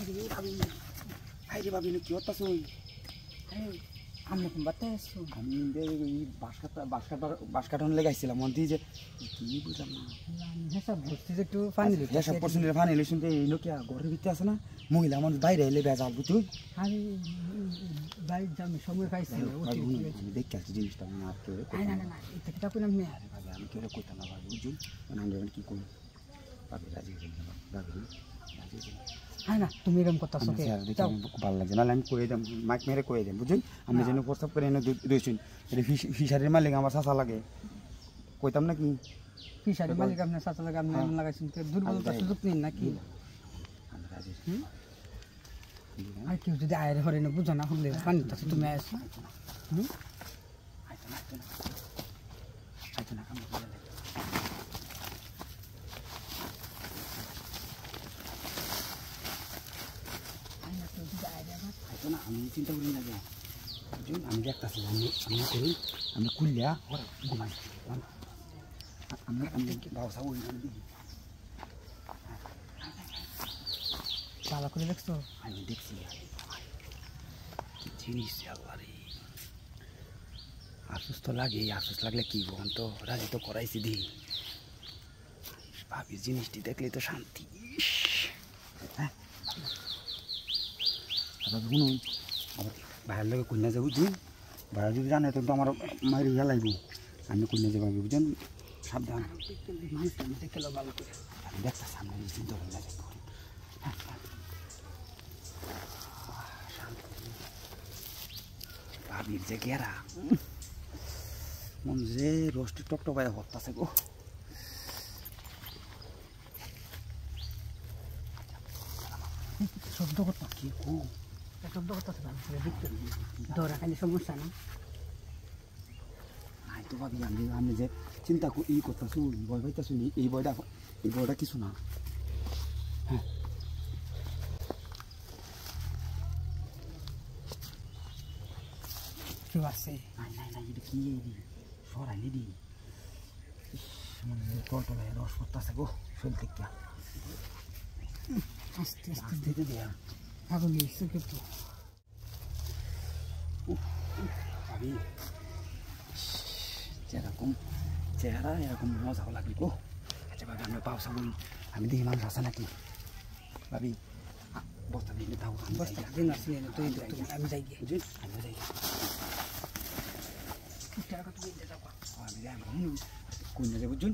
হাইরে ভাবি কি হতাছ আমি বাতে আসছো আমি বাঁশ কাটানো লেগাইছিলাম মন দিয়ে যে কি বুঝলাম না সব বুঝছি যে একটু পানি সব পছন্দের পানি এলে শুনতে এই লোক ঘরের ভিতরে আছে না মহিলা মানুষ বাইরে এলে বেজাল বুঝুই আমি বাইরে যাবো সময় পাইছি আমি দেখতে আসছি জিনিসটা আমি আর কেউ না না না এটা কিটা কইলাম না ভাবি আমি কেউ কইতাম না ভাবি বুঝুন মানে আমি কি করি ভাবি রাজি হয়ে গেলাম ভাবি রাজি হয়ে হ্যাঁ না তুমি এরকম কথা শোকে ভালো লাগছে নাহলে আমি কয়ে দাম মাইক মেরে কয়ে দেন বুঝুন আমি যেন প্রস্তাব করে এনে দিয়েছি এটা ফিশারির মালিক আমার চাষা লাগে কইতাম নাকি ফিশারির মালিক আপনার চাষা লাগে আপনি এমন লাগাইছেন দুর্বলতা সুযোগ নিন নাকি আর কেউ যদি আয়ের হরে না বুঝো না হলে পানি তো তুমি আসো আমি চিন্তা করি না আমি দেখতেছি আমি করি আমি খুললিয়া ওরা ঘুমাই আমি ব্যবসা করি দেখি ভালো করে দেখছো আমি দেখছি কি জিনিস আল্লাহরে আফসোস তো লাগে আফসোস লাগলে কি বলুন তো রাজি তো করাইছি দি ভাবি জিনিসটি দেখলে তো শান্তি হ্যাঁ শুনুন আবার বাইরের লোকে কন্যা যাবো বুঝুন বাইরে যদি জানে তো আমার মায়ের ইয়া লাগবে আমি কন্যা যাবো বুঝছেন সাবধান দেখে লো ভালো করে আমি দেখছি সামনে চিন্তা করি না ভাবির যে গেরা মন যে রোস্ট টকটকায় হতাছে গো শব্দ করতো কি গো শব্দ করতেছে দৌড়া খালি সমস্যা না নাই তো ভাবি আমি যে চিন্তা ই করতেছি ভয় পাইতেছি এই বয়টা কিছু না হ্যাঁ কেউ আছে নাই নাই নাই এটা কি সরাইলি দি মানে টলটলায় রস করতেছে গো শরীর থেকে আস্তে আস্তে দিতে দেয়া পাগল হয়েছে কিন্তু ভাবি যেরকম চেহারা এরকম মজাও লাগবে গো আচ্ছা ভাবি আমরা পাওসা বলি আমি দেখি মানুষ আছে নাকি ভাবি বস্তা দিলে তাও বস্তা দিন আসি আমি যাই গিয়ে বুঝলি আমি যাই আমি যাই কোন বুঝুন